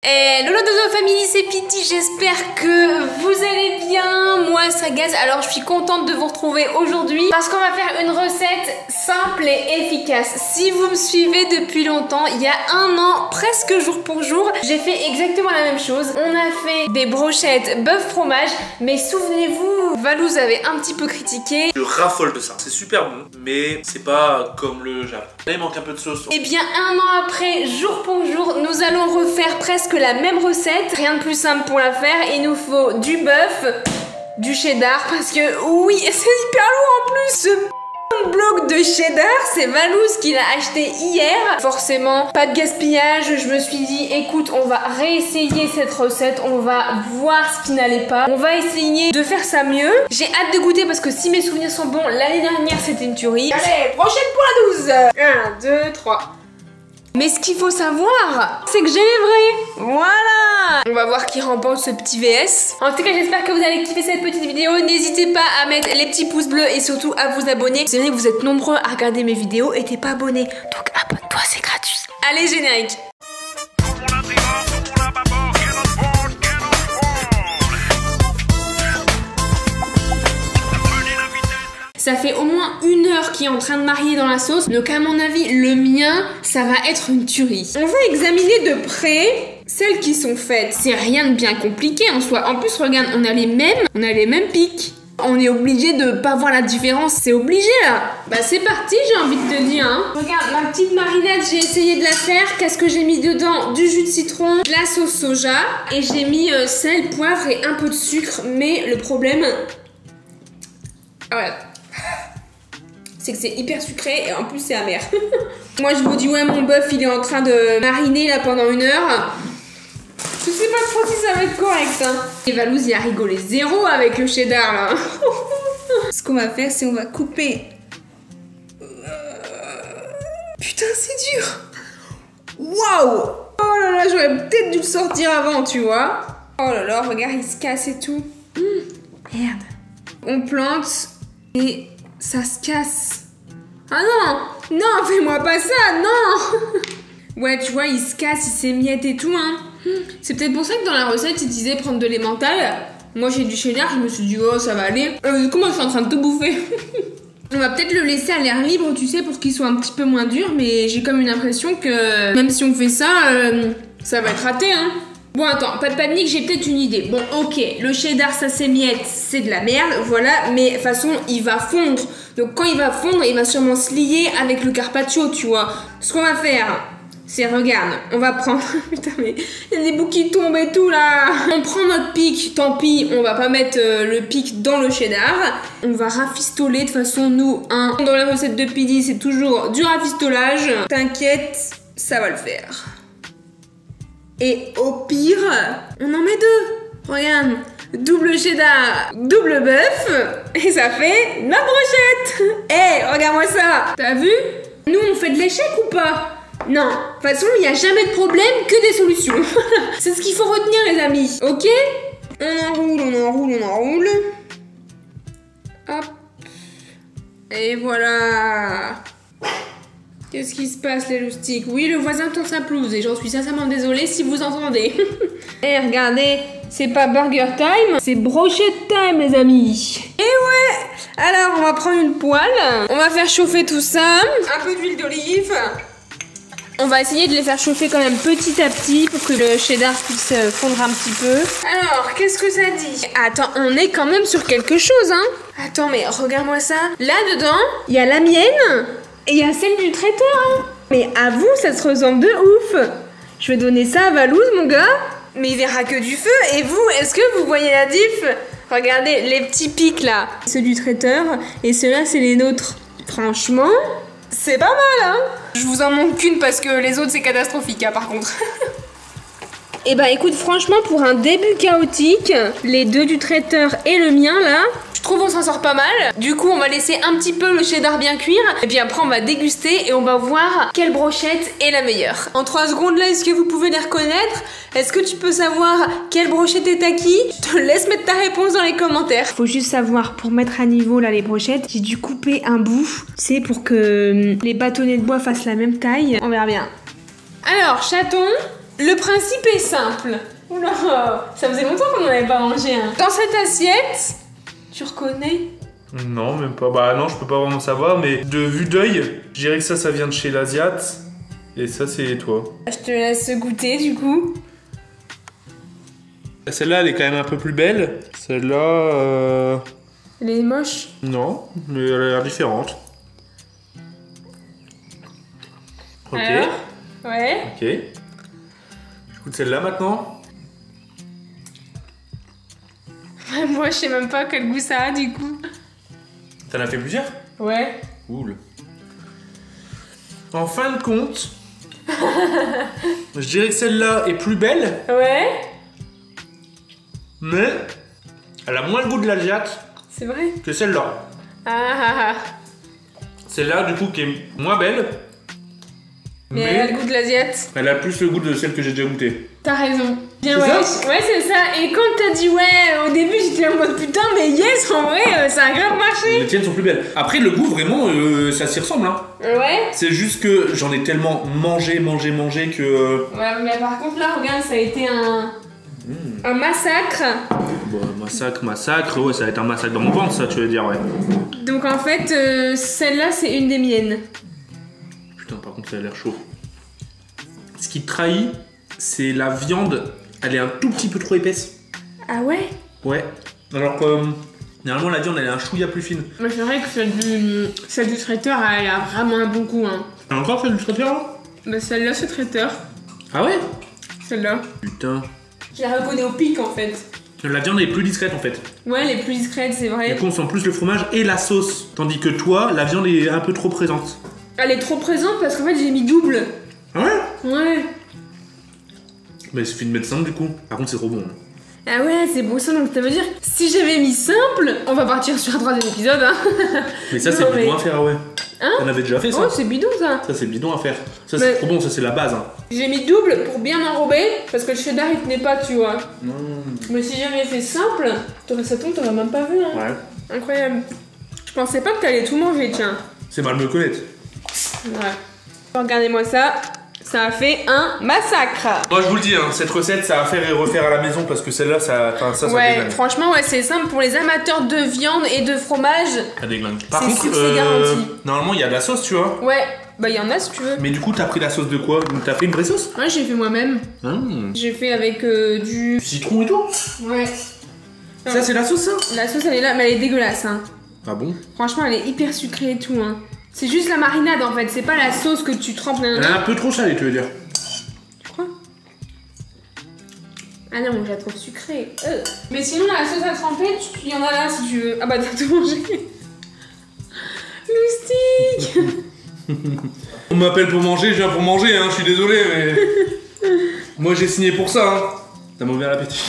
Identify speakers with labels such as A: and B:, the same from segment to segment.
A: Hello la famille, c'est Pity, j'espère que vous allez bien. Moi ça gaz, alors je suis contente de vous retrouver aujourd'hui parce qu'on va faire une recette simple et efficace. Si vous me suivez depuis longtemps, il y a un an, presque jour pour jour, j'ai fait exactement la même chose. On a fait des brochettes bœuf fromage, mais souvenez-vous, Valouz avait un petit peu critiqué.
B: Je raffole de ça, c'est super bon, mais c'est pas comme le Japon. Là il manque un peu de sauce.
A: Et bien un an après, jour pour jour, nous allons refaire presque la même recette. Rien de plus simple pour la faire. Il nous faut du bœuf, du cheddar, parce que oui, c'est hyper lourd en plus. Ce bloc de cheddar, c'est Valouz qui l'a acheté hier. Forcément, pas de gaspillage. Je me suis dit, écoute, on va réessayer cette recette. On va voir ce qui n'allait pas. On va essayer de faire ça mieux. J'ai hâte de goûter parce que si mes souvenirs sont bons, l'année dernière c'était une tuerie. Allez, brochette pour la 12. 1, 2, 3. Mais ce qu'il faut savoir, c'est que j'ai les vrais. Voilà. On va voir qui remporte ce petit VS. En tout cas, j'espère que vous allez kiffer cette petite vidéo. N'hésitez pas à mettre les petits pouces bleus et surtout à vous abonner. C'est vrai que vous êtes nombreux à regarder mes vidéos et t'es pas abonné. Donc abonne-toi, c'est gratuit. Allez, générique. Ça fait au moins 1 heure qu'il est en train de marier dans la sauce. Donc à mon avis, le mien, ça va être une tuerie. On va examiner de près celles qui sont faites. C'est rien de bien compliqué en soi. En plus, regarde, on a les mêmes pics. On est obligé de pas voir la différence. C'est obligé là. Bah c'est parti, j'ai envie de te dire. Hein. Regarde, ma petite marinade, j'ai essayé de la faire. Qu'est-ce que j'ai mis dedans? Du jus de citron, de la sauce soja. Et j'ai mis sel, poivre et un peu de sucre. Mais le problème... Voilà. C'est que c'est hyper sucré et en plus c'est amer. Moi je vous dis ouais, mon bœuf il est en train de mariner là pendant 1 heure. Je sais pas trop si ça va être correct hein. Et Valouz il a rigolé zéro avec le cheddar là. Ce qu'on va faire c'est on va couper. Putain c'est dur. Waouh. Oh là là, j'aurais peut-être dû le sortir avant tu vois. Oh là là, regarde il se casse et tout. Merde. On plante et ça se casse. Ah non, non, fais-moi pas ça, non. Ouais, tu vois, il se casse, il s'émiette et tout, hein. C'est peut-être pour ça que dans la recette, il disait prendre de l'emmental. Moi, j'ai du cheddar, je me suis dit, oh, ça va aller. Comment je suis en train de tout bouffer. On va peut-être le laisser à l'air libre, tu sais, pour qu'il soit un petit peu moins dur, mais j'ai comme une impression que même si on fait ça, ça va être raté, hein. Bon attends, pas de panique, j'ai peut-être une idée. Bon ok, le cheddar ça s'émiette, c'est de la merde, voilà, mais de toute façon il va fondre. Donc quand il va fondre, il va sûrement se lier avec le carpaccio, tu vois. Ce qu'on va faire, c'est regarde, on va prendre... Putain mais il y a des bouts qui tombent et tout là. On prend notre pic, tant pis, on va pas mettre le pic dans le cheddar. On va rafistoler, de toute façon nous, hein, dans la recette de Pity c'est toujours du rafistolage. T'inquiète, ça va le faire. Et au pire, on en met 2. Regarde, double cheddar, double bœuf, et ça fait notre brochette. Hé, regarde-moi ça. T'as vu? Nous, on fait de l'échec ou pas? Non, de toute façon, il n'y a jamais de problème, que des solutions. C'est ce qu'il faut retenir, les amis. Ok? On enroule, on enroule, on enroule. Hop. Et voilà. Qu'est-ce qui se passe les loustiques? Oui, le voisin tourne sa pelouse et j'en suis sincèrement désolée si vous entendez. Et regardez, c'est pas burger time, c'est brochette time les amis. Et ouais, alors on va prendre une poêle, on va faire chauffer tout ça, un peu d'huile d'olive. On va essayer de les faire chauffer quand même petit à petit pour que le cheddar puisse fondre un petit peu. Alors, qu'est-ce que ça dit? Attends, on est quand même sur quelque chose, hein. Attends, mais regarde-moi ça. Là-dedans, il y a la mienne. Et il y a celle du traiteur, hein. Mais à vous, ça se ressemble de ouf. Je vais donner ça à Valouz, mon gars. Mais il verra que du feu. Et vous, est-ce que vous voyez la diff? Regardez, les petits pics, là. Ceux du traiteur. Et ceux-là, c'est les nôtres. Franchement, c'est pas mal, hein. Je vous en manque qu'une parce que les autres, c'est catastrophique, hein, par contre. Et bah écoute, franchement, pour un début chaotique, les 2 du traiteur et le mien, là... Je trouve on s'en sort pas mal. Du coup on va laisser un petit peu le cheddar bien cuire. Et puis après on va déguster et on va voir quelle brochette est la meilleure. En 3 secondes là, est-ce que vous pouvez les reconnaître? Est-ce que tu peux savoir quelle brochette est à qui? Je te laisse mettre ta réponse dans les commentaires. Faut juste savoir, pour mettre à niveau là les brochettes, j'ai dû couper un bout. C'est pour que les bâtonnets de bois fassent la même taille. On verra bien. Alors chaton, Le principe est simple. Oula, ça faisait longtemps qu'on n'en avait pas mangé un. Dans cette assiette, tu reconnais?
B: Non, même pas. Bah non, je peux pas vraiment savoir, mais de vue d'œil, je dirais que ça vient de chez l'Asiat. Et ça, c'est toi.
A: Je te laisse goûter du coup.
B: Celle-là, elle est quand même un peu plus belle. Celle-là,
A: Elle est moche.
B: non, mais elle a l'air différente. Ok.
A: Alors ouais.
B: Ok. Je goûte celle-là maintenant.
A: Moi, je sais même pas quel goût ça a du coup.
B: T'en as fait plusieurs?
A: Ouais.
B: Cool. En fin de compte, je dirais que celle-là est plus belle,
A: Ouais.
B: mais elle a moins le goût de l'Asiat
A: C'est vrai.
B: que celle-là.
A: Ah.
B: Celle-là, du coup, qui est moins belle,
A: Mais elle a le goût de l'asiate.
B: elle a plus le goût de celle que j'ai déjà goûtée.
A: T'as raison. Bien,
B: C'est
A: ouais.
B: ça
A: Ouais, c'est ça. Et quand t'as dit ouais, au début, j'étais en mode putain, mais yes, en vrai, ça a grave marché.
B: Les tiennes sont plus belles. Après, le goût, vraiment, ça s'y ressemble. Hein.
A: Ouais.
B: C'est juste que j'en ai tellement mangé que...
A: Ouais, mais par contre, là, regarde, ça a été un massacre.
B: Bon, massacre, ouais, ça va être un massacre dans mon ventre, ça, tu veux dire, ouais.
A: Donc en fait, celle-là, c'est une des miennes.
B: Putain, par contre, ça a l'air chaud. Ce qui trahit, c'est la viande, elle est un tout petit peu trop épaisse.
A: Ah ouais?
B: Ouais. Alors que, généralement, la viande, elle est un chouïa plus fine.
A: Mais c'est vrai que celle du traiteur, elle a vraiment un bon goût, hein.
B: T'as encore fait du traiteur, là?
A: Bah celle-là, c'est traiteur.
B: Ah ouais?
A: Celle-là.
B: Putain.
A: Je la reconnais au pic, en fait.
B: La viande est plus discrète, en fait.
A: Ouais, elle est plus discrète, c'est vrai.
B: Du coup, on sent plus le fromage et la sauce. Tandis que toi, la viande est un peu trop présente.
A: Elle est trop présente parce qu'en fait, j'ai mis double.
B: Ah ouais?
A: Ouais.
B: Bah, il suffit de mettre simple, du coup. Par contre, c'est trop bon.
A: Ah ouais, c'est bon ça, donc ça veut dire si j'avais mis simple, on va partir sur un troisième épisode, hein.
B: Mais ça,
A: Non,
B: c'est
A: mais-
B: bidon à faire, ouais.
A: Hein?
B: On avait déjà fait ça.
A: Oh, c'est bidon ça.
B: Ça, c'est bidon à faire. Ça,
A: Mais-
B: c'est trop bon, ça, c'est la base. Hein.
A: J'ai mis double pour bien enrober parce que le cheddar il tenait pas, tu vois.
B: Non.
A: Mais si j'avais fait simple, ça tombe, t'aurais même pas vu, hein.
B: Ouais.
A: Incroyable. Je pensais pas que t'allais tout manger, tiens.
B: C'est mal me connaître.
A: Ouais. Regardez-moi ça. Ça a fait un massacre.
B: Moi, je vous le dis, hein, cette recette, ça à faire et refaire à la maison parce que celle-là, ça
A: Ouais,
B: déglingue.
A: franchement, ouais, c'est simple pour les amateurs de viande et de fromage.
B: Ça déglingue. Par
A: C'est
B: contre,
A: sûr, c'est garanti.
B: normalement, il y a de la sauce, tu vois.
A: Ouais, bah y en a si tu veux.
B: Mais du coup, t'as pris la sauce de quoi? T'as fait une vraie sauce?
A: Ouais, j'ai fait moi-même. J'ai fait avec du.
B: Du citron et tout?
A: Ouais.
B: Ça, c'est la sauce, ça?
A: La sauce elle est là, mais elle est dégueulasse, hein.
B: Ah bon?
A: Franchement, elle est hyper sucrée et tout, hein. C'est juste la marinade en fait, c'est pas la sauce que tu trempes.
B: Elle est un peu trop salée, tu veux dire?
A: Tu crois? Ah non, je la trouve sucrée. Mais sinon, la sauce à tremper, il y en a là si tu veux. Ah bah t'as tout mangé. Loustique.
B: On m'appelle pour manger, je viens pour manger, hein, je suis désolé, mais... Moi, j'ai signé pour ça, hein. T'as mauvais appétit.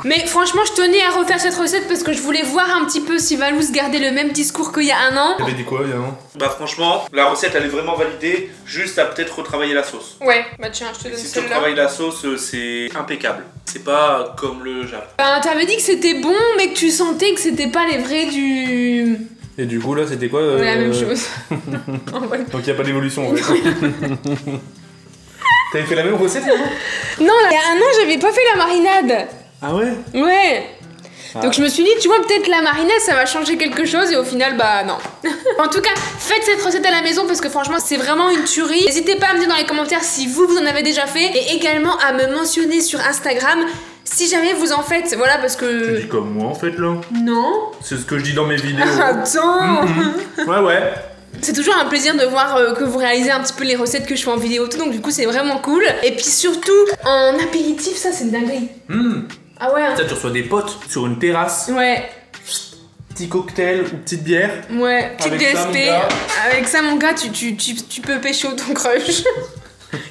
A: Mais franchement, je tenais à refaire cette recette parce que je voulais voir un petit peu si Valous gardait le même discours qu'il y a un an.
B: T'avais dit quoi, il y a un an? Bah franchement, la recette, elle est vraiment validée, juste à peut-être retravailler la sauce.
A: Ouais, bah tiens, je te donne
B: Si tu
A: celle-là.
B: retravailles la sauce, c'est impeccable. C'est pas comme le Jap.
A: Bah, t'avais dit que c'était bon, mais que tu sentais que c'était pas les vrais du.
B: Et du coup, là, c'était quoi
A: La même chose. En vrai.
B: Donc, y a pas d'évolution, en fait. T'avais fait la même recette, avant?
A: Non, il y a un an, j'avais pas fait la marinade.
B: Ah ouais?
A: Ouais.
B: Ah.
A: Donc je me suis dit, tu vois, peut-être la marinade, ça va changer quelque chose, et au final, bah non. En tout cas, faites cette recette à la maison parce que franchement, c'est vraiment une tuerie. N'hésitez pas à me dire dans les commentaires si vous en avez déjà fait, et également à me mentionner sur Instagram si jamais vous en faites. Voilà, parce
B: Tu
A: que.
B: dis comme moi, en fait, là.
A: Non.
B: C'est ce que je dis dans mes vidéos.
A: Attends.
B: Ouais.
A: C'est toujours un plaisir de voir que vous réalisez un petit peu les recettes que je fais en vidéo tout, donc du coup c'est vraiment cool. Et puis surtout, en apéritif, ça c'est une dinguerie. Ah ouais, hein.
B: Ça, tu reçois des potes sur une terrasse,
A: Ouais,
B: petit cocktail ou petite bière.
A: ouais, petite
B: Avec ça, mon
A: DSP.
B: gars.
A: Avec ça mon gars, tu peux pécho ton crush.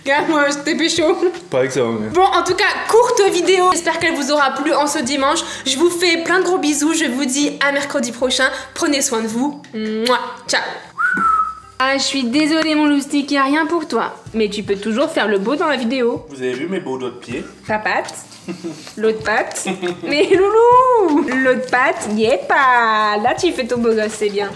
A: Regarde-moi, je t'ai pécho.
B: Pas avec ça, mais...
A: Bon, en tout cas, courte vidéo. J'espère qu'elle vous aura plu en ce dimanche. Je vous fais plein de gros bisous. Je vous dis à mercredi prochain. Prenez soin de vous. Mouah. Ciao. Ah, je suis désolée mon loustique, y a rien pour toi. Mais tu peux toujours faire le beau dans la vidéo.
B: Vous avez vu mes beaux doigts de pied?
A: Ta patte, l'autre patte. Mais loulou, l'autre patte, y est pas. Là tu fais ton beau gosse, c'est bien.